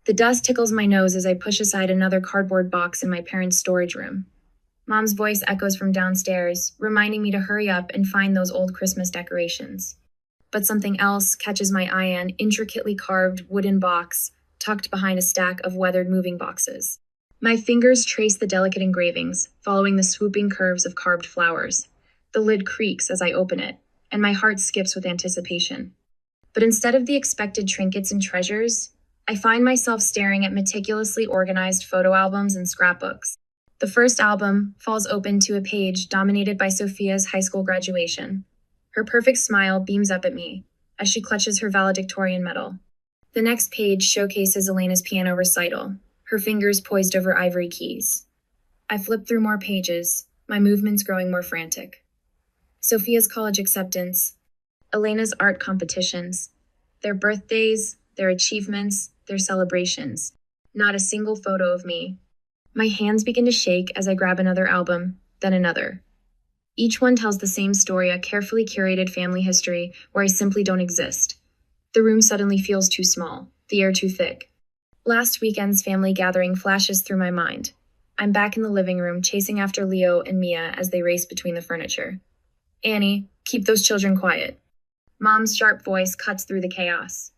The dust tickles my nose as I push aside another cardboard box in my parents' storage room. Mom's voice echoes from downstairs, reminding me to hurry up and find those old Christmas decorations. But something else catches my eye: an intricately carved wooden box tucked behind a stack of weathered moving boxes. My fingers trace the delicate engravings, following the swooping curves of carved flowers. The lid creaks as I open it, and my heart skips with anticipation. But instead of the expected trinkets and treasures, I find myself staring at meticulously organized photo albums and scrapbooks. The first album falls open to a page dominated by Sophia's high school graduation. Her perfect smile beams up at me as she clutches her valedictorian medal. The next page showcases Elena's piano recital, her fingers poised over ivory keys. I flip through more pages, my movements growing more frantic. Sophia's college acceptance, Elena's art competitions, their birthdays, their achievements, their celebrations. Not a single photo of me. My hands begin to shake as I grab another album, then another. Each one tells the same story, a carefully curated family history where I simply don't exist. The room suddenly feels too small, the air too thick. Last weekend's family gathering flashes through my mind. I'm back in the living room, chasing after Leo and Mia as they race between the furniture. "Annie, keep those children quiet." Mom's sharp voice cuts through the chaos.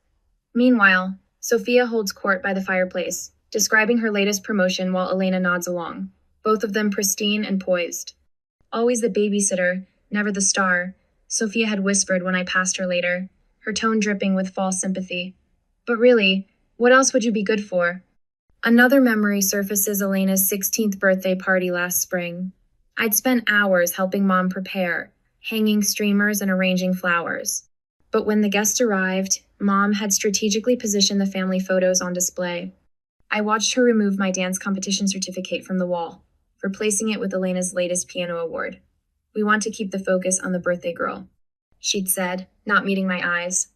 Meanwhile, Sophia holds court by the fireplace, describing her latest promotion while Elena nods along, both of them pristine and poised. Always the babysitter, never the star, Sophia had whispered when I passed her later, her tone dripping with false sympathy. But really, what else would you be good for? Another memory surfaces: Elena's 16th birthday party last spring. I'd spent hours helping Mom prepare, hanging streamers and arranging flowers. But when the guests arrived, Mom had strategically positioned the family photos on display. I watched her remove my dance competition certificate from the wall, replacing it with Elena's latest piano award. "We want to keep the focus on the birthday girl," she'd said, not meeting my eyes.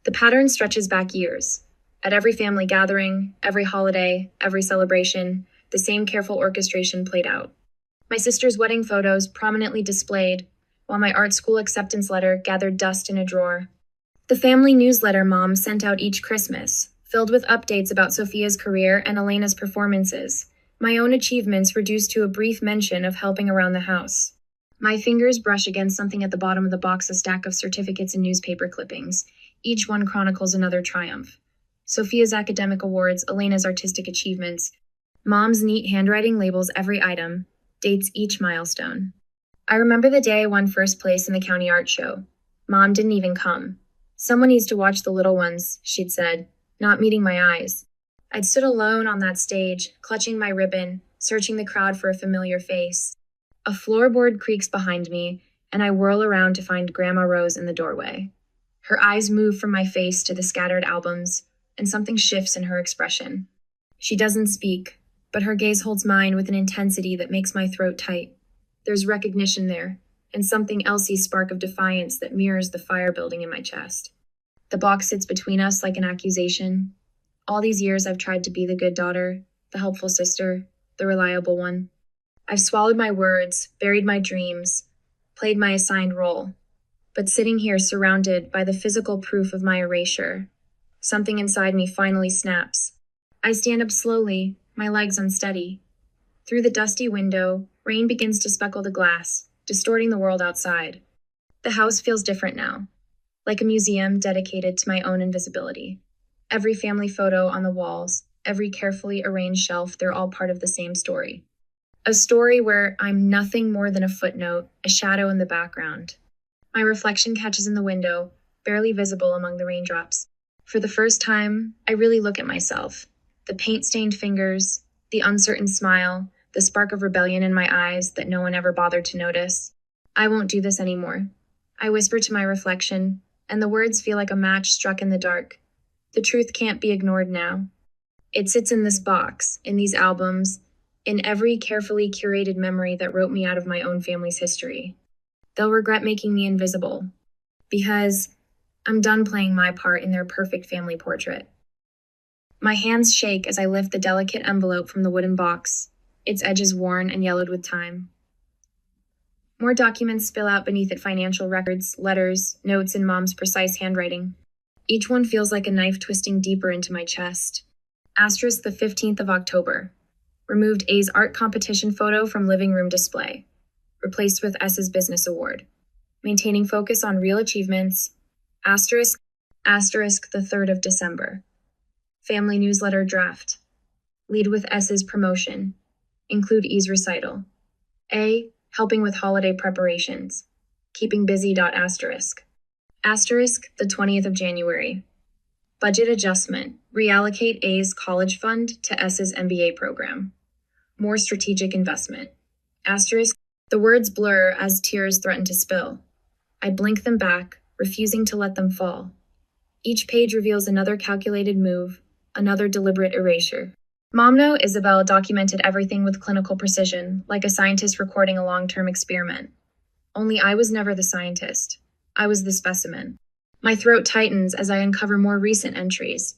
The pattern stretches back years. At every family gathering, every holiday, every celebration, the same careful orchestration played out. My sister's wedding photos prominently displayed, while my art school acceptance letter gathered dust in a drawer. The family newsletter Mom sent out each Christmas, filled with updates about Sophia's career and Elena's performances, my own achievements reduced to a brief mention of helping around the house. My fingers brush against something at the bottom of the box, a stack of certificates and newspaper clippings. Each one chronicles another triumph. Sophia's academic awards, Elena's artistic achievements. Mom's neat handwriting labels every item, dates each milestone. I remember the day I won first place in the county art show. Mom didn't even come. "Someone needs to watch the little ones," she'd said, not meeting my eyes. I'd stood alone on that stage, clutching my ribbon, searching the crowd for a familiar face. A floorboard creaks behind me, and I whirl around to find Grandma Rose in the doorway. Her eyes move from my face to the scattered albums, and something shifts in her expression. She doesn't speak, but her gaze holds mine with an intensity that makes my throat tight. There's recognition there, and something elsey spark of defiance that mirrors the fire building in my chest. The box sits between us like an accusation. All these years I've tried to be the good daughter, the helpful sister, the reliable one. I've swallowed my words, buried my dreams, played my assigned role. But sitting here surrounded by the physical proof of my erasure, something inside me finally snaps. I stand up slowly, my legs unsteady. Through the dusty window, rain begins to speckle the glass, distorting the world outside. The house feels different now, like a museum dedicated to my own invisibility. Every family photo on the walls, every carefully arranged shelf, they're all part of the same story. A story where I'm nothing more than a footnote, a shadow in the background. My reflection catches in the window, barely visible among the raindrops. For the first time, I really look at myself. The paint-stained fingers, the uncertain smile, the spark of rebellion in my eyes that no one ever bothered to notice. I won't do this anymore. I whisper to my reflection, and the words feel like a match struck in the dark. The truth can't be ignored now. It sits in this box, in these albums, in every carefully curated memory that wrote me out of my own family's history. They'll regret making me invisible, because I'm done playing my part in their perfect family portrait. My hands shake as I lift the delicate envelope from the wooden box, its edges worn and yellowed with time. More documents spill out beneath it: financial records, letters, notes in Mom's precise handwriting. Each one feels like a knife twisting deeper into my chest. Asterisk the 15th of October. Removed A's art competition photo from living room display. Replaced with S's business award. Maintaining focus on real achievements. Asterisk the 3rd of December. Family newsletter draft. Lead with S's promotion. Include E's recital. A, helping with holiday preparations. Keeping busy. Asterisk the 20th of January. Budget adjustment. Reallocate A's college fund to S's MBA program. More strategic investment. Asterisk. The words blur as tears threaten to spill. I blink them back, refusing to let them fall. Each page reveals another calculated move, another deliberate erasure. Momno Isabel documented everything with clinical precision, like a scientist recording a long-term experiment. Only I was never the scientist. I was the specimen. My throat tightens as I uncover more recent entries.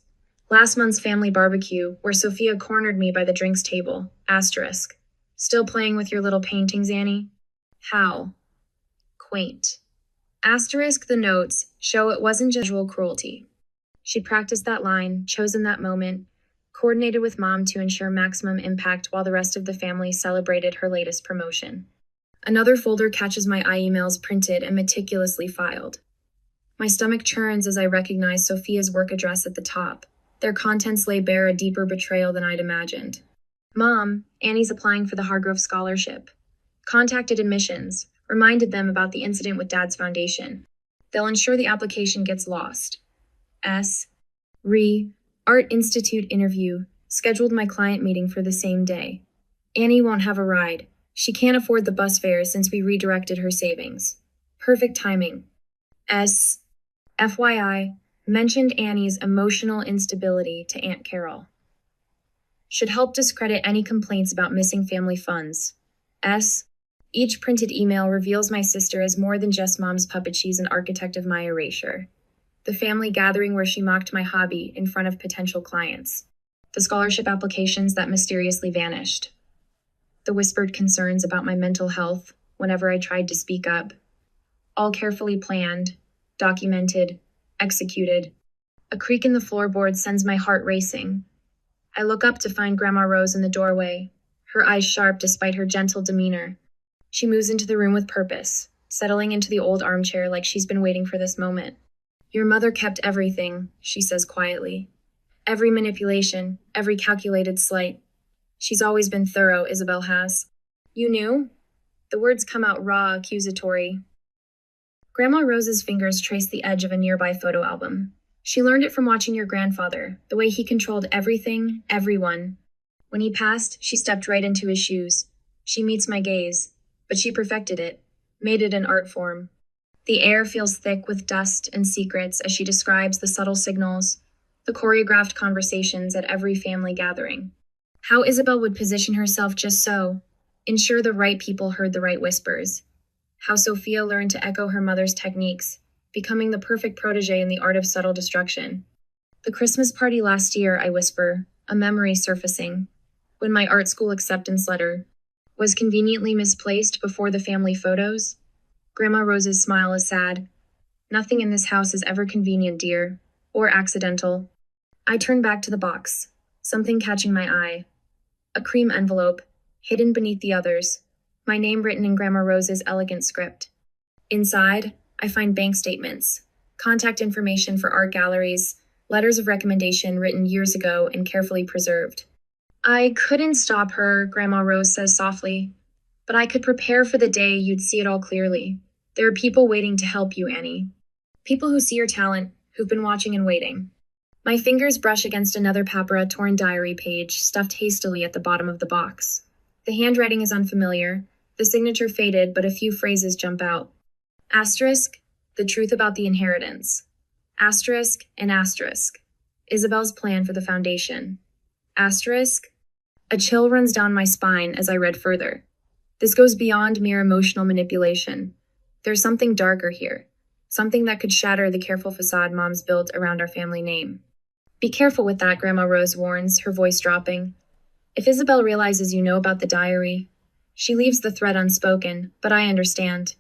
Last month's family barbecue, where Sophia cornered me by the drinks table. Asterisk. Still playing with your little paintings, Annie? How? Quaint. Asterisk the notes show it wasn't just usual cruelty. She'd practiced that line, chosen that moment, coordinated with Mom to ensure maximum impact while the rest of the family celebrated her latest promotion. Another folder catches my eye, emails printed and meticulously filed. My stomach churns as I recognize Sophia's work address at the top. Their contents lay bare a deeper betrayal than I'd imagined. Mom, Annie's applying for the Hargrove Scholarship. Contacted admissions, reminded them about the incident with Dad's foundation. They'll ensure the application gets lost. S. Art Institute interview, scheduled my client meeting for the same day. Annie won't have a ride. She can't afford the bus fare since we redirected her savings. Perfect timing. S. FYI, mentioned Annie's emotional instability to Aunt Carol. Should help discredit any complaints about missing family funds. S. Each printed email reveals my sister as more than just Mom's puppet. She's an architect of my erasure. The family gathering where she mocked my hobby in front of potential clients. The scholarship applications that mysteriously vanished. The whispered concerns about my mental health whenever I tried to speak up. All carefully planned, documented, executed. A creak in the floorboard sends my heart racing. I look up to find Grandma Rose in the doorway, her eyes sharp despite her gentle demeanor. She moves into the room with purpose, settling into the old armchair like she's been waiting for this moment. Your mother kept everything, she says quietly. Every manipulation, every calculated slight. She's always been thorough, Isabel has. You knew? The words come out raw, accusatory. Grandma Rose's fingers trace the edge of a nearby photo album. She learned it from watching your grandfather, the way he controlled everything, everyone. When he passed, she stepped right into his shoes. She meets my gaze, but she perfected it, made it an art form. The air feels thick with dust and secrets as she describes the subtle signals, the choreographed conversations at every family gathering. How Isabel would position herself just so, ensure the right people heard the right whispers. How Sophia learned to echo her mother's techniques, becoming the perfect protege in the art of subtle destruction. The Christmas party last year, I whisper, a memory surfacing, when my art school acceptance letter was conveniently misplaced before the family photos. Grandma Rose's smile is sad. Nothing in this house is ever convenient, dear, or accidental. I turn back to the box, something catching my eye. A cream envelope, hidden beneath the others, my name written in Grandma Rose's elegant script. Inside, I find bank statements, contact information for art galleries, letters of recommendation written years ago and carefully preserved. I couldn't stop her, Grandma Rose says softly, but I could prepare for the day you'd see it all clearly. There are people waiting to help you, Annie. People who see your talent, who've been watching and waiting. My fingers brush against another papera torn diary page, stuffed hastily at the bottom of the box. The handwriting is unfamiliar, the signature faded, but a few phrases jump out. Asterisk, the truth about the inheritance. Asterisk and asterisk. Isabel's plan for the foundation. Asterisk. A chill runs down my spine as I read further. This goes beyond mere emotional manipulation. There's something darker here. Something that could shatter the careful facade Mom's built around our family name. Be careful with that, Grandma Rose warns, her voice dropping. If Isabel realizes you know about the diary, she leaves the threat unspoken, but I understand.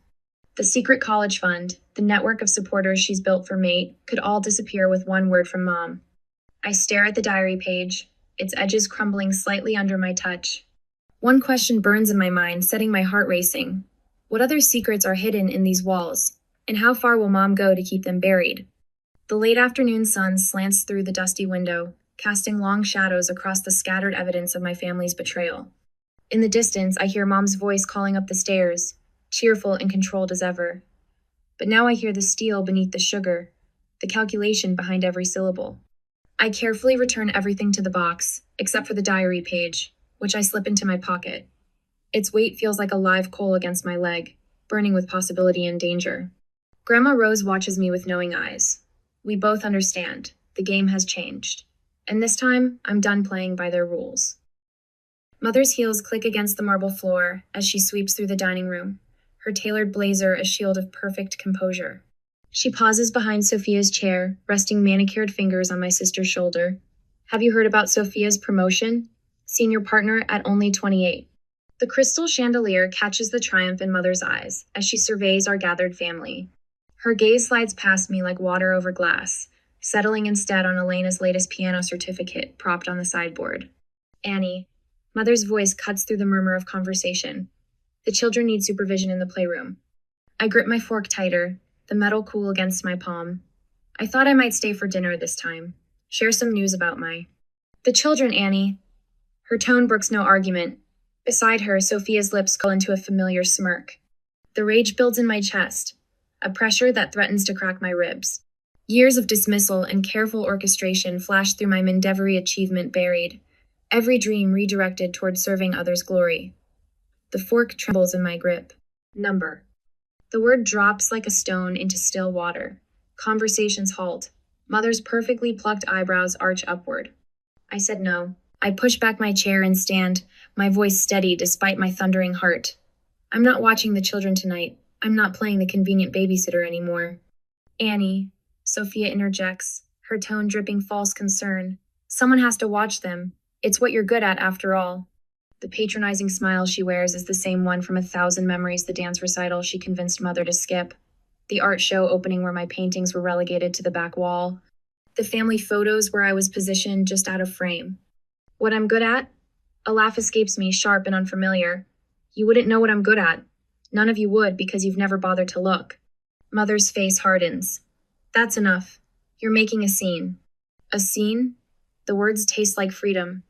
The secret college fund, the network of supporters she's built for Mate, could all disappear with one word from Mom. I stare at the diary page, its edges crumbling slightly under my touch. One question burns in my mind, setting my heart racing. What other secrets are hidden in these walls? And how far will Mom go to keep them buried? The late afternoon sun slants through the dusty window, casting long shadows across the scattered evidence of my family's betrayal. In the distance, I hear Mom's voice calling up the stairs, cheerful and controlled as ever. But now I hear the steel beneath the sugar, the calculation behind every syllable. I carefully return everything to the box, except for the diary page, which I slip into my pocket. Its weight feels like a live coal against my leg, burning with possibility and danger. Grandma Rose watches me with knowing eyes. We both understand. The game has changed. And this time, I'm done playing by their rules. Mother's heels click against the marble floor as she sweeps through the dining room, her tailored blazer a shield of perfect composure. She pauses behind Sophia's chair, resting manicured fingers on my sister's shoulder. Have you heard about Sophia's promotion? Senior partner at only 28. The crystal chandelier catches the triumph in Mother's eyes as she surveys our gathered family. Her gaze slides past me like water over glass, settling instead on Elena's latest piano certificate propped on the sideboard. Annie. Mother's voice cuts through the murmur of conversation. The children need supervision in the playroom. I grip my fork tighter, the metal cool against my palm. I thought I might stay for dinner this time. Share some news about The children, Annie. Her tone brooks no argument. Beside her, Sophia's lips curl into a familiar smirk. The rage builds in my chest, a pressure that threatens to crack my ribs. Years of dismissal and careful orchestration flash through my Mendevory achievement buried, every dream redirected toward serving others' glory. The fork trembles in my grip. Number. The word drops like a stone into still water. Conversations halt. Mother's perfectly plucked eyebrows arch upward. I said no. I push back my chair and stand, my voice steady despite my thundering heart. I'm not watching the children tonight. I'm not playing the convenient babysitter anymore. Annie, Sophia interjects, her tone dripping false concern. Someone has to watch them. It's what you're good at, after all. The patronizing smile she wears is the same one from 1,000 Memories, the dance recital she convinced Mother to skip. The art show opening where my paintings were relegated to the back wall. The family photos where I was positioned just out of frame. What I'm good at? A laugh escapes me, sharp and unfamiliar. You wouldn't know what I'm good at. None of you would because you've never bothered to look. Mother's face hardens. That's enough. You're making a scene. A scene? The words taste like freedom.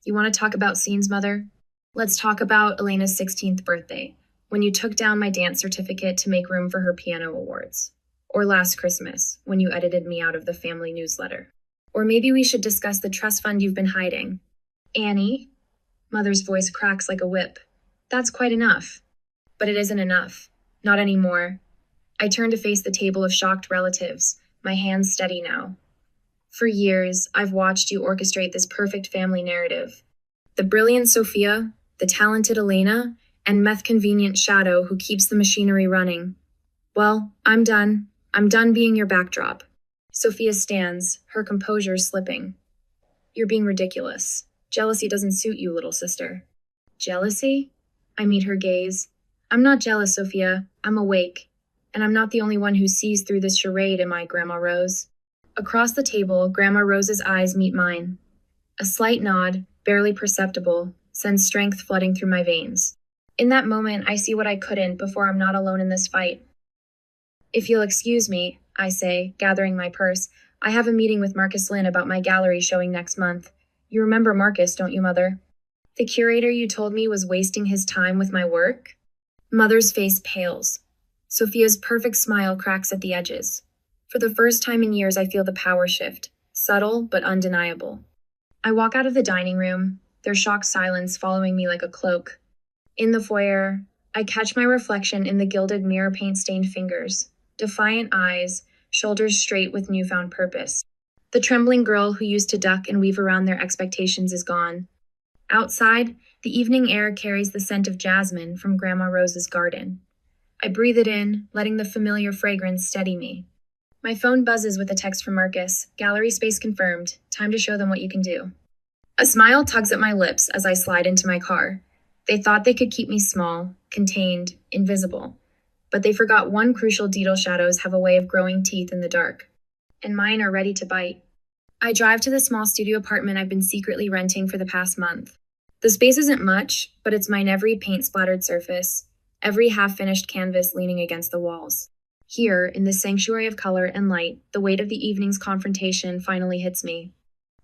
You want to talk about scenes, Mother? Let's talk about Elena's 16th birthday, when you took down my dance certificate to make room for her piano awards. Or last Christmas, when you edited me out of the family newsletter. Or maybe we should discuss the trust fund you've been hiding. Annie? Mother's voice cracks like a whip. That's quite enough. But it isn't enough. Not anymore. I turn to face the table of shocked relatives, my hands steady now. For years, I've watched you orchestrate this perfect family narrative. The brilliant Sophia, the talented Elena, and meth-convenient Shadow who keeps the machinery running. Well, I'm done. I'm done being your backdrop. Sophia stands, her composure slipping. You're being ridiculous. Jealousy doesn't suit you, little sister. Jealousy? I meet her gaze. I'm not jealous, Sophia. I'm awake. And I'm not the only one who sees through this charade, am I, Grandma Rose? Across the table, Grandma Rose's eyes meet mine. A slight nod, barely perceptible, sends strength flooding through my veins. In that moment, I see what I couldn't before I'm not alone in this fight. If you'll excuse me, I say, gathering my purse, I have a meeting with Marcus Lynn about my gallery showing next month. You remember Marcus, don't you, Mother? The curator you told me was wasting his time with my work? Mother's face pales. Sophia's perfect smile cracks at the edges. For the first time in years, I feel the power shift, subtle but undeniable. I walk out of the dining room, their shocked silence following me like a cloak. In the foyer, I catch my reflection in the gilded mirror paint-stained fingers, defiant eyes, shoulders straight with newfound purpose. The trembling girl who used to duck and weave around their expectations is gone. Outside, the evening air carries the scent of jasmine from Grandma Rose's garden. I breathe it in, letting the familiar fragrance steady me. My phone buzzes with a text from Marcus. Gallery space confirmed. Time to show them what you can do. A smile tugs at my lips as I slide into my car. They thought they could keep me small, contained, invisible. But they forgot one crucial detail: shadows have a way of growing teeth in the dark. And mine are ready to bite. I drive to the small studio apartment I've been secretly renting for the past month. The space isn't much, but it's mine every paint-splattered surface, every half-finished canvas leaning against the walls. Here, in this sanctuary of color and light, the weight of the evening's confrontation finally hits me.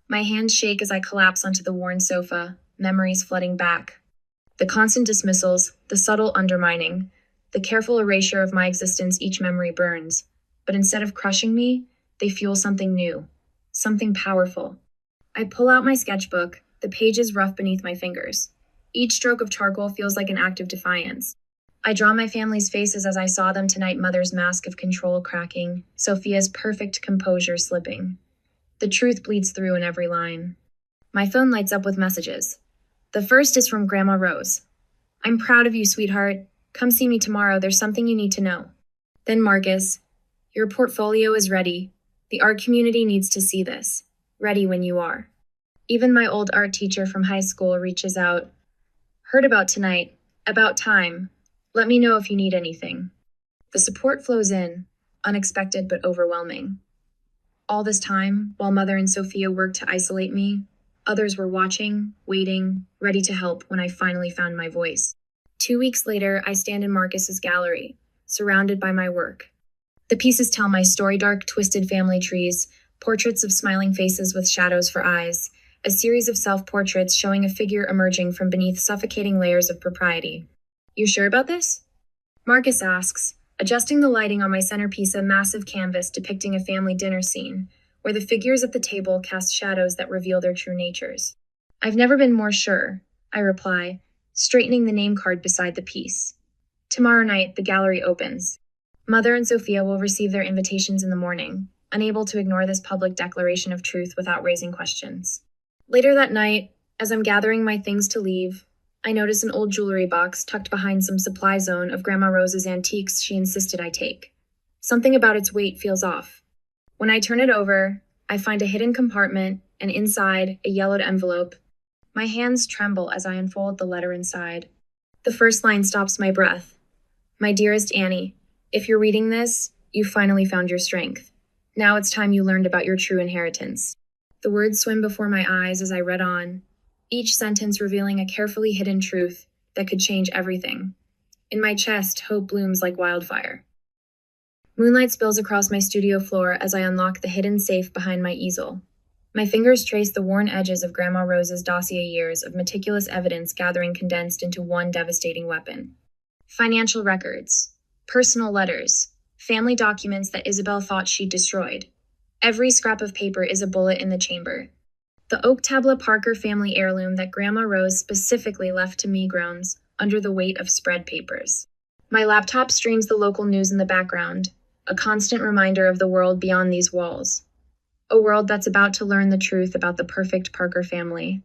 My hands shake as I collapse onto the worn sofa, memories flooding back. The constant dismissals, the subtle undermining, the careful erasure of my existence each memory burns. But instead of crushing me, they fuel something new, something powerful. I pull out my sketchbook, the pages rough beneath my fingers. Each stroke of charcoal feels like an act of defiance. I draw my family's faces as I saw them tonight, mother's mask of control cracking, Sophia's perfect composure slipping. The truth bleeds through in every line. My phone lights up with messages. The first is from Grandma Rose. "I'm proud of you, sweetheart. Come see me tomorrow. There's something you need to know." Then Marcus, "Your portfolio is ready. The art community needs to see this. Ready when you are." Even my old art teacher from high school reaches out. "Heard about tonight. About time. Let me know if you need anything." The support flows in, unexpected but overwhelming. All this time, while Mother and Sophia worked to isolate me, others were watching, waiting, ready to help when I finally found my voice. 2 weeks later, I stand in Marcus's gallery, surrounded by my work. The pieces tell my story, dark, twisted family trees, portraits of smiling faces with shadows for eyes, a series of self-portraits showing a figure emerging from beneath suffocating layers of propriety. "You sure about this?" Marcus asks, adjusting the lighting on my centerpiece, a massive canvas depicting a family dinner scene, where the figures at the table cast shadows that reveal their true natures. "I've never been more sure," I reply, straightening the name card beside the piece. Tomorrow night, the gallery opens. Mother and Sophia will receive their invitations in the morning, unable to ignore this public declaration of truth without raising questions. Later that night, as I'm gathering my things to leave, I notice an old jewelry box tucked behind some supply zone of Grandma Rose's antiques she insisted I take. Something about its weight feels off. When I turn it over, I find a hidden compartment, and inside, a yellowed envelope. My hands tremble as I unfold the letter inside. The first line stops my breath. "My dearest Annie, if you're reading this, you finally found your strength. Now it's time you learned about your true inheritance." The words swim before my eyes as I read on, each sentence revealing a carefully hidden truth that could change everything. In my chest, hope blooms like wildfire. Moonlight spills across my studio floor as I unlock the hidden safe behind my easel. My fingers trace the worn edges of Grandma Rose's dossier, years of meticulous evidence gathering condensed into one devastating weapon. Financial records, personal letters, family documents that Isabel thought she'd destroyed. Every scrap of paper is a bullet in the chamber. The oak tablet Parker family heirloom that Grandma Rose specifically left to me groans under the weight of spread papers. My laptop streams the local news in the background, a constant reminder of the world beyond these walls. A world that's about to learn the truth about the perfect Parker family.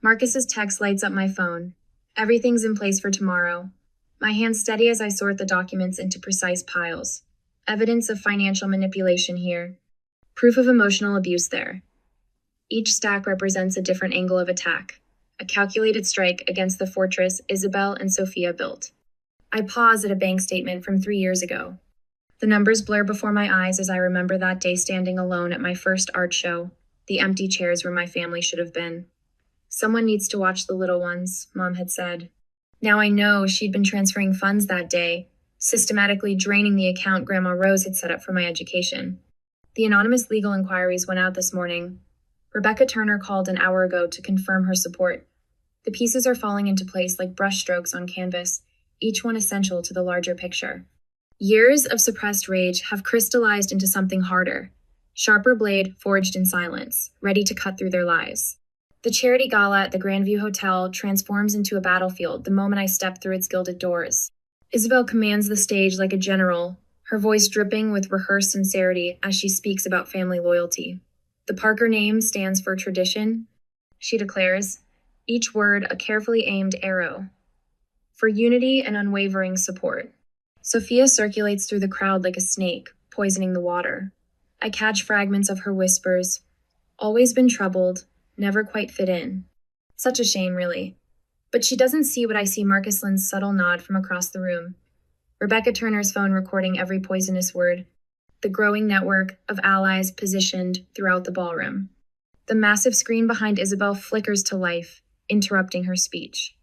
Marcus's text lights up my phone. Everything's in place for tomorrow. My hands steady as I sort the documents into precise piles. Evidence of financial manipulation here. Proof of emotional abuse there. Each stack represents a different angle of attack, a calculated strike against the fortress Isabel and Sophia built. I pause at a bank statement from 3 years ago. The numbers blur before my eyes as I remember that day standing alone at my first art show, the empty chairs where my family should have been. "Someone needs to watch the little ones," Mom had said. Now I know she'd been transferring funds that day, systematically draining the account Grandma Rose had set up for my education. The anonymous legal inquiries went out this morning. Rebecca Turner called an hour ago to confirm her support. The pieces are falling into place like brushstrokes on canvas, each one essential to the larger picture. Years of suppressed rage have crystallized into something harder, sharper blade forged in silence, ready to cut through their lies. The charity gala at the Grandview Hotel transforms into a battlefield the moment I step through its gilded doors. Isabel commands the stage like a general, her voice dripping with rehearsed sincerity as she speaks about family loyalty. The Parker name stands for tradition, she declares, each word a carefully aimed arrow. For unity and unwavering support. Sophia circulates through the crowd like a snake, poisoning the water. I catch fragments of her whispers. Always been troubled, never quite fit in. Such a shame, really. But she doesn't see what I see. Marcus Lynn's subtle nod from across the room. Rebecca Turner's phone recording every poisonous word. The growing network of allies positioned throughout the ballroom. The massive screen behind Isabel flickers to life, interrupting her speech.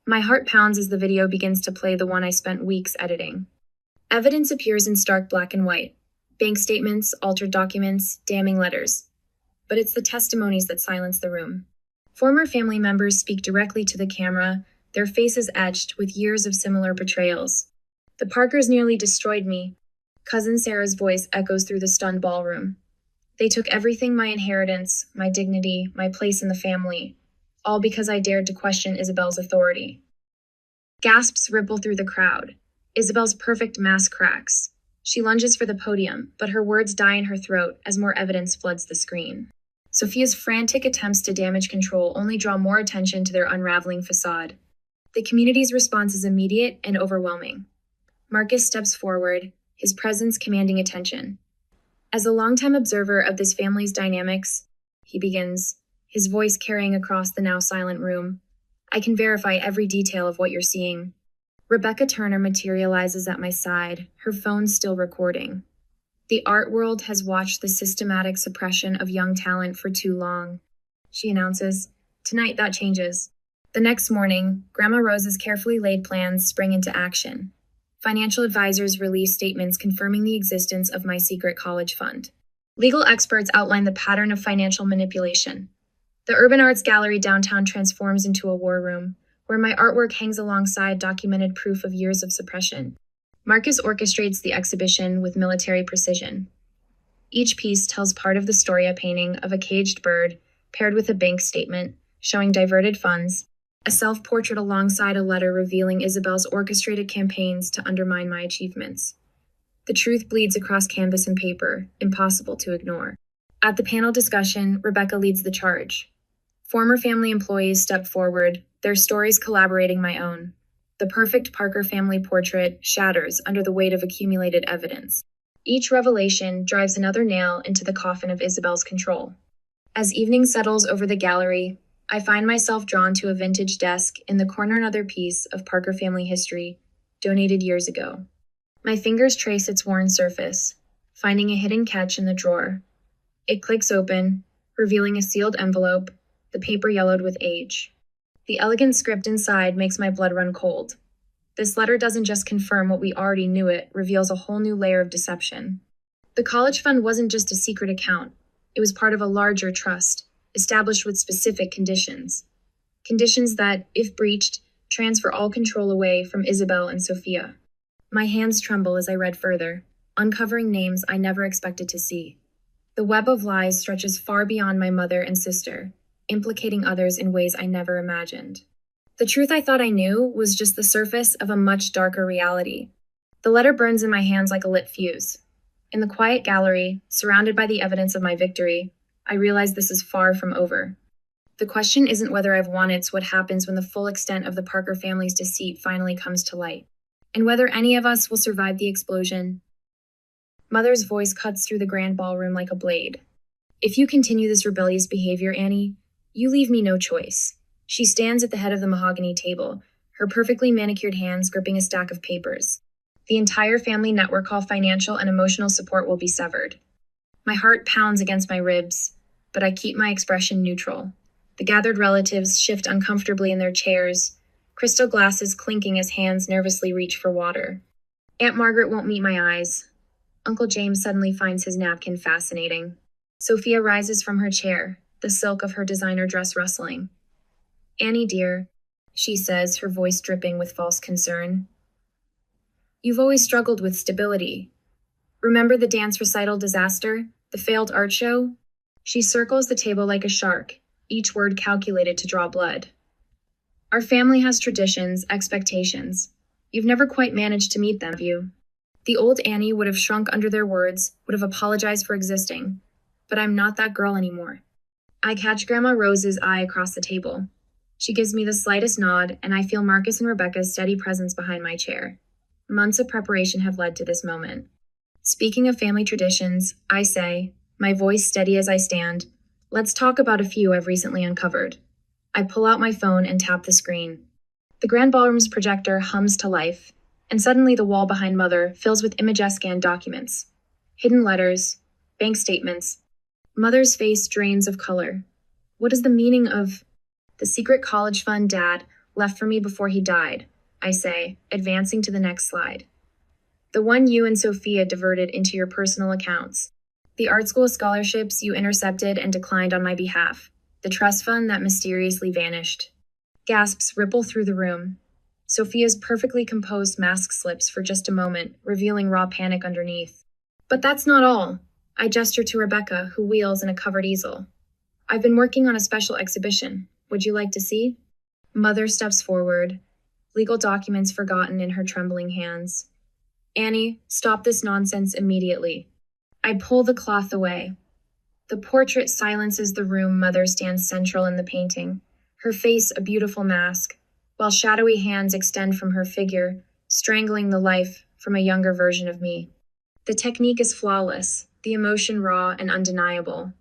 My heart pounds as the video begins to play, the one I spent weeks editing. Evidence appears in stark black and white. Bank statements, altered documents, damning letters. But it's the testimonies that silence the room. Former family members speak directly to the camera, their faces etched with years of similar betrayals. The Parkers nearly destroyed me. Cousin Sarah's voice echoes through the stunned ballroom. They took everything, my inheritance, my dignity, my place in the family, all because I dared to question Isabel's authority. Gasps ripple through the crowd. Isabel's perfect mask cracks. She lunges for the podium, but her words die in her throat as more evidence floods the screen. Sophia's frantic attempts to damage control only draw more attention to their unraveling facade. The community's response is immediate and overwhelming. Marcus steps forward, his presence commanding attention. As a longtime observer of this family's dynamics, he begins, his voice carrying across the now silent room. I can verify every detail of what you're seeing. Rebecca Turner materializes at my side, her phone still recording. The art world has watched the systematic suppression of young talent for too long, she announces. Tonight that changes. The next morning, Grandma Rose's carefully laid plans spring into action. Financial advisors release statements confirming the existence of my secret college fund. Legal experts outline the pattern of financial manipulation. The Urban Arts Gallery downtown transforms into a war room, where my artwork hangs alongside documented proof of years of suppression. Marcus orchestrates the exhibition with military precision. Each piece tells part of the story, a painting of a caged bird paired with a bank statement showing diverted funds, a self-portrait alongside a letter revealing Isabel's orchestrated campaigns to undermine my achievements. The truth bleeds across canvas and paper, impossible to ignore. At the panel discussion, Rebecca leads the charge. Former family employees step forward, their stories collaborating my own. The perfect Parker family portrait shatters under the weight of accumulated evidence. Each revelation drives another nail into the coffin of Isabel's control. As evening settles over the gallery, I find myself drawn to a vintage desk in the corner, another piece of Parker family history, donated years ago. My fingers trace its worn surface, finding a hidden catch in the drawer. It clicks open, revealing a sealed envelope, the paper yellowed with age. The elegant script inside makes my blood run cold. This letter doesn't just confirm what we already knew, it reveals a whole new layer of deception. The college fund wasn't just a secret account. It was part of a larger trust, established with specific conditions. Conditions that, if breached, transfer all control away from Isabel and Sophia. My hands tremble as I read further, uncovering names I never expected to see. The web of lies stretches far beyond my mother and sister, implicating others in ways I never imagined. The truth I thought I knew was just the surface of a much darker reality. The letter burns in my hands like a lit fuse. In the quiet gallery, surrounded by the evidence of my victory, I realize this is far from over. The question isn't whether I've won, it's what happens when the full extent of the Parker family's deceit finally comes to light, and whether any of us will survive the explosion. Mother's voice cuts through the grand ballroom like a blade. If you continue this rebellious behavior, Annie, you leave me no choice. She stands at the head of the mahogany table, her perfectly manicured hands gripping a stack of papers. The entire family network call financial and emotional support will be severed. My heart pounds against my ribs, but I keep my expression neutral. The gathered relatives shift uncomfortably in their chairs, crystal glasses clinking as hands nervously reach for water. Aunt Margaret won't meet my eyes. Uncle James suddenly finds his napkin fascinating. Sophia rises from her chair, the silk of her designer dress rustling. Annie, dear, she says, her voice dripping with false concern. You've always struggled with stability. Remember the dance recital disaster? The failed art show? She circles the table like a shark, each word calculated to draw blood. Our family has traditions, expectations. You've never quite managed to meet them, have you? The old Annie would have shrunk under their words, would have apologized for existing. But I'm not that girl anymore. I catch Grandma Rose's eye across the table. She gives me the slightest nod, and I feel Marcus and Rebecca's steady presence behind my chair. Months of preparation have led to this moment. Speaking of family traditions, I say, my voice steady as I stand, let's talk about a few I've recently uncovered. I pull out my phone and tap the screen. The grand ballroom's projector hums to life, and suddenly the wall behind Mother fills with image-scanned documents. Hidden letters, bank statements, Mother's face drains of color. What is the meaning of the secret college fund Dad left for me before he died? I say, advancing to the next slide. The one you and Sophia diverted into your personal accounts. The art school scholarships you intercepted and declined on my behalf. The trust fund that mysteriously vanished. Gasps ripple through the room. Sophia's perfectly composed mask slips for just a moment, revealing raw panic underneath. But that's not all. I gesture to Rebecca, who wheels in a covered easel. I've been working on a special exhibition. Would you like to see? Mother steps forward, legal documents forgotten in her trembling hands. Annie, stop this nonsense immediately. I pull the cloth away. The portrait silences the room. Mother stands central in the painting, her face a beautiful mask, while shadowy hands extend from her figure, strangling the life from a younger version of me. The technique is flawless, the emotion raw and undeniable.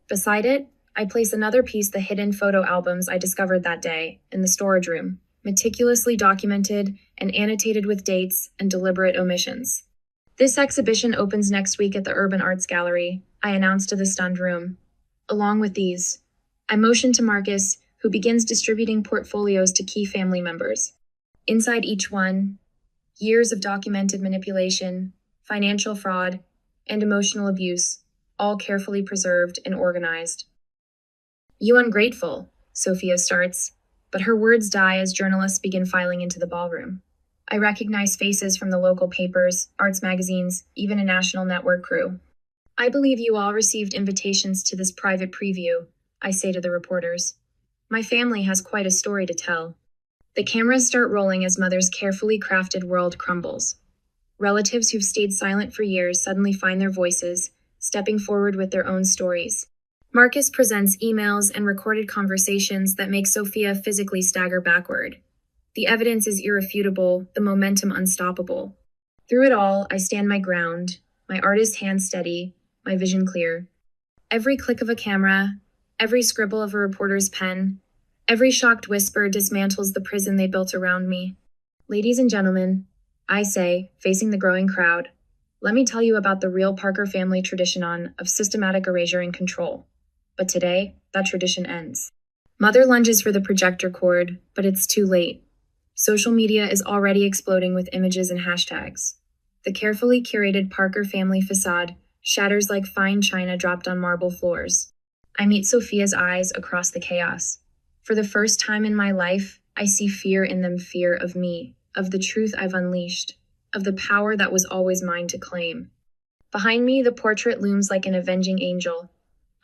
Beside it, I place another piece, the hidden photo albums I discovered that day in the storage room, meticulously documented and annotated with dates and deliberate omissions. This exhibition opens next week at the Urban Arts Gallery, I announced to the stunned room. Along with these, I motion to Marcus, who begins distributing portfolios to key family members. Inside each one, years of documented manipulation, financial fraud, and emotional abuse, all carefully preserved and organized. You ungrateful, Sophia starts, but her words die as journalists begin filing into the ballroom. I recognize faces from the local papers, arts magazines, even a national network crew. I believe you all received invitations to this private preview, I say to the reporters. My family has quite a story to tell. The cameras start rolling as Mother's carefully crafted world crumbles. Relatives who've stayed silent for years suddenly find their voices, stepping forward with their own stories. Marcus presents emails and recorded conversations that make Sophia physically stagger backward. The evidence is irrefutable, the momentum unstoppable. Through it all, I stand my ground, my artist hand steady, my vision clear. Every click of a camera, every scribble of a reporter's pen, every shocked whisper dismantles the prison they built around me. Ladies and gentlemen, I say, facing the growing crowd, let me tell you about the real Parker family tradition of systematic erasure and control. But today, that tradition ends. Mother lunges for the projector cord, but it's too late. Social media is already exploding with images and hashtags. The carefully curated Parker family facade shatters like fine china dropped on marble floors. I meet Sophia's eyes across the chaos. For the first time in my life, I see fear in them, fear of me, of the truth I've unleashed, of the power that was always mine to claim. Behind me, the portrait looms like an avenging angel.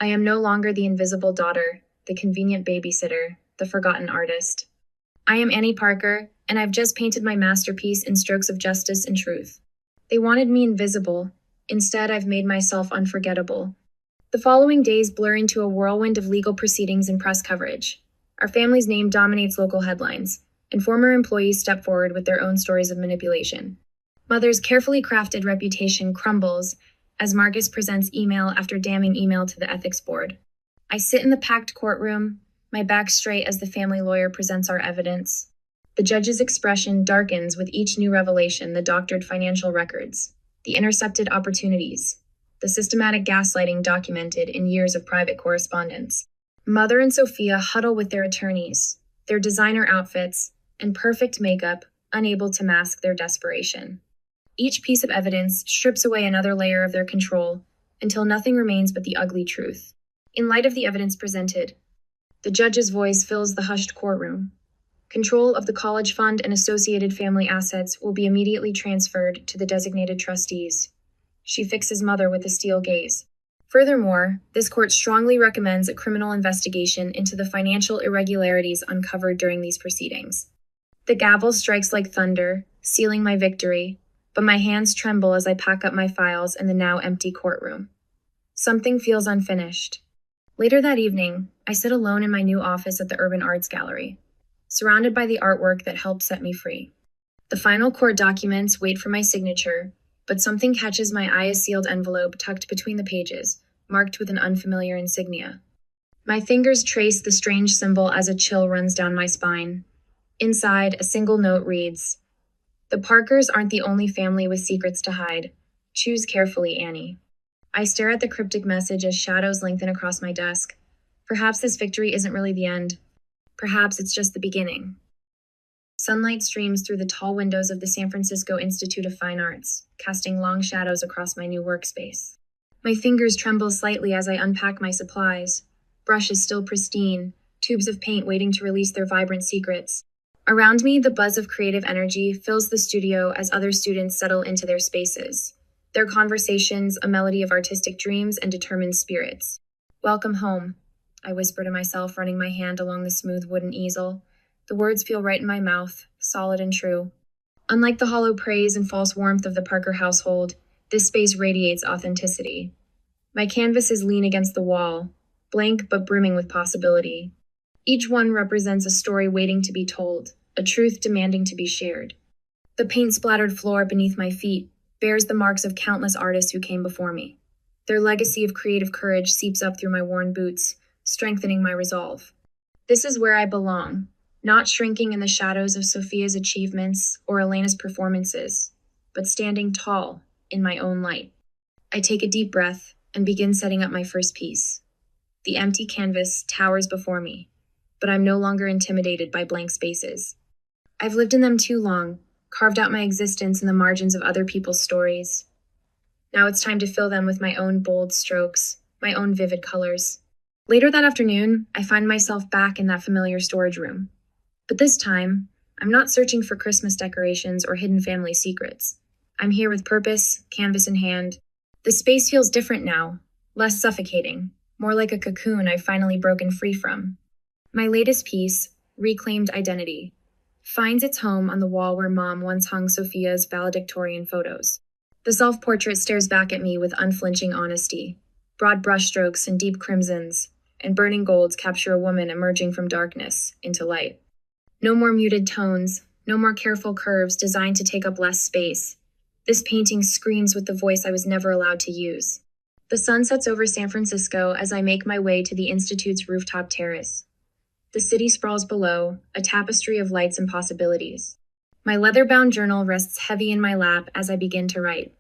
I am no longer the invisible daughter, the convenient babysitter, the forgotten artist. I am Annie Parker, and I've just painted my masterpiece in strokes of justice and truth. They wanted me invisible. Instead, I've made myself unforgettable. The following days blur into a whirlwind of legal proceedings and press coverage. Our family's name dominates local headlines, and former employees step forward with their own stories of manipulation. Mother's carefully crafted reputation crumbles as Marcus presents email after damning email to the ethics board. I sit in the packed courtroom, my back straight as the family lawyer presents our evidence. The judge's expression darkens with each new revelation, the doctored financial records, the intercepted opportunities, the systematic gaslighting documented in years of private correspondence. Mother and Sophia huddle with their attorneys, their designer outfits, and perfect makeup, unable to mask their desperation. Each piece of evidence strips away another layer of their control until nothing remains but the ugly truth. In light of the evidence presented, the judge's voice fills the hushed courtroom. Control of the college fund and associated family assets will be immediately transferred to the designated trustees. She fixes Mother with a steel gaze. Furthermore, this court strongly recommends a criminal investigation into the financial irregularities uncovered during these proceedings. The gavel strikes like thunder, sealing my victory, but my hands tremble as I pack up my files in the now empty courtroom. Something feels unfinished. Later that evening, I sit alone in my new office at the Urban Arts Gallery, surrounded by the artwork that helped set me free. The final court documents wait for my signature, but something catches my eye, a sealed envelope tucked between the pages, marked with an unfamiliar insignia. My fingers trace the strange symbol as a chill runs down my spine. Inside, a single note reads, "The Parkers aren't the only family with secrets to hide. Choose carefully, Annie." I stare at the cryptic message as shadows lengthen across my desk. Perhaps this victory isn't really the end. Perhaps it's just the beginning. Sunlight streams through the tall windows of the San Francisco Institute of Fine Arts, casting long shadows across my new workspace. My fingers tremble slightly as I unpack my supplies. Brushes still pristine, tubes of paint waiting to release their vibrant secrets. Around me, the buzz of creative energy fills the studio as other students settle into their spaces. Their conversations, a melody of artistic dreams and determined spirits. Welcome home, I whisper to myself, running my hand along the smooth wooden easel. The words feel right in my mouth, solid and true. Unlike the hollow praise and false warmth of the Parker household, this space radiates authenticity. My canvases lean against the wall, blank but brimming with possibility. Each one represents a story waiting to be told, a truth demanding to be shared. The paint-splattered floor beneath my feet bears the marks of countless artists who came before me. Their legacy of creative courage seeps up through my worn boots, strengthening my resolve. This is where I belong, not shrinking in the shadows of Sophia's achievements or Elena's performances, but standing tall in my own light. I take a deep breath and begin setting up my first piece. The empty canvas towers before me, but I'm no longer intimidated by blank spaces. I've lived in them too long, carved out my existence in the margins of other people's stories. Now it's time to fill them with my own bold strokes, my own vivid colors. Later that afternoon, I find myself back in that familiar storage room. But this time, I'm not searching for Christmas decorations or hidden family secrets. I'm here with purpose, canvas in hand. The space feels different now, less suffocating, more like a cocoon I've finally broken free from. My latest piece, Reclaimed Identity, finds its home on the wall where Mom once hung Sophia's valedictorian photos. The self-portrait stares back at me with unflinching honesty. Broad brushstrokes and deep crimsons and burning golds capture a woman emerging from darkness into light. No more muted tones, no more careful curves designed to take up less space. This painting screams with the voice I was never allowed to use. The sun sets over San Francisco as I make my way to the Institute's rooftop terrace. The city sprawls below, a tapestry of lights and possibilities. My leather-bound journal rests heavy in my lap as I begin to write,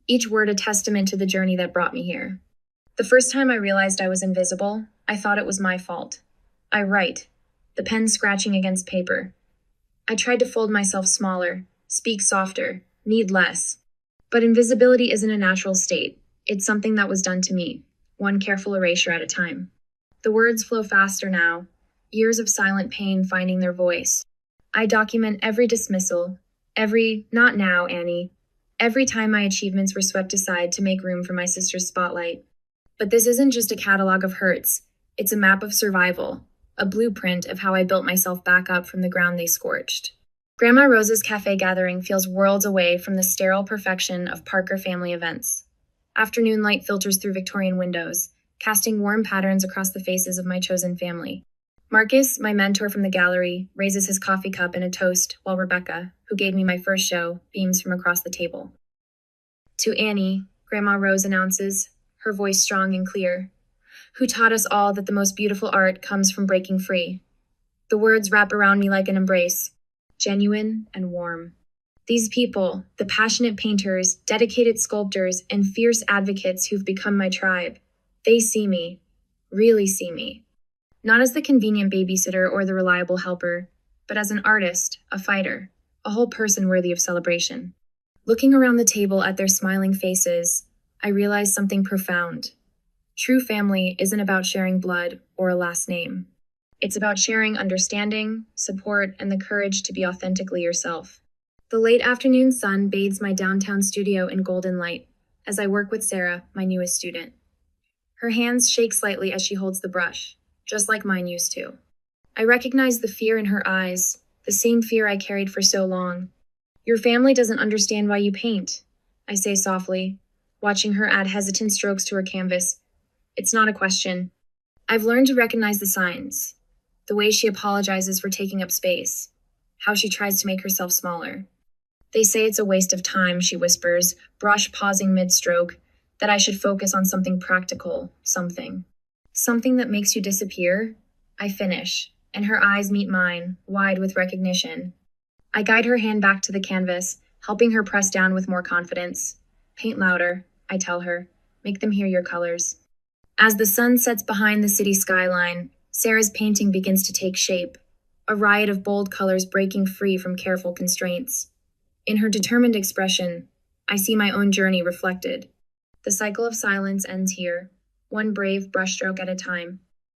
each word a testament to the journey that brought me here. The first time I realized I was invisible, I thought it was my fault. I write, the pen scratching against paper. I tried to fold myself smaller, speak softer, need less. But invisibility isn't a natural state. It's something that was done to me, one careful erasure at a time. The words flow faster now, years of silent pain finding their voice. I document every dismissal, every, not now, Annie, every time my achievements were swept aside to make room for my sister's spotlight. But this isn't just a catalog of hurts. It's a map of survival, a blueprint of how I built myself back up from the ground they scorched. Grandma Rose's cafe gathering feels worlds away from the sterile perfection of Parker family events. Afternoon light filters through Victorian windows, casting warm patterns across the faces of my chosen family. Marcus, my mentor from the gallery, raises his coffee cup in a toast while Rebecca, who gave me my first show, beams from across the table. To Annie, Grandma Rose announces, her voice strong and clear, who taught us all that the most beautiful art comes from breaking free. The words wrap around me like an embrace, genuine and warm. These people, the passionate painters, dedicated sculptors, and fierce advocates who've become my tribe, they see me, really see me. Not as the convenient babysitter or the reliable helper, but as an artist, a fighter, a whole person worthy of celebration. Looking around the table at their smiling faces, I realize something profound. True family isn't about sharing blood or a last name. It's about sharing understanding, support, and the courage to be authentically yourself. The late afternoon sun bathes my downtown studio in golden light as I work with Sarah, my newest student. Her hands shake slightly as she holds the brush, just like mine used to. I recognize the fear in her eyes, the same fear I carried for so long. Your family doesn't understand why you paint, I say softly, watching her add hesitant strokes to her canvas. It's not a question. I've learned to recognize the signs. The way she apologizes for taking up space. How she tries to make herself smaller. They say it's a waste of time, she whispers, brush pausing mid-stroke, that I should focus on something practical, something. Something that makes you disappear? I finish, and her eyes meet mine, wide with recognition. I guide her hand back to the canvas, helping her press down with more confidence. Paint louder, I tell her. Make them hear your colors. As the sun sets behind the city skyline, Sarah's painting begins to take shape, a riot of bold colors breaking free from careful constraints. In her determined expression, I see my own journey reflected. The cycle of silence ends here, one brave brushstroke at a time.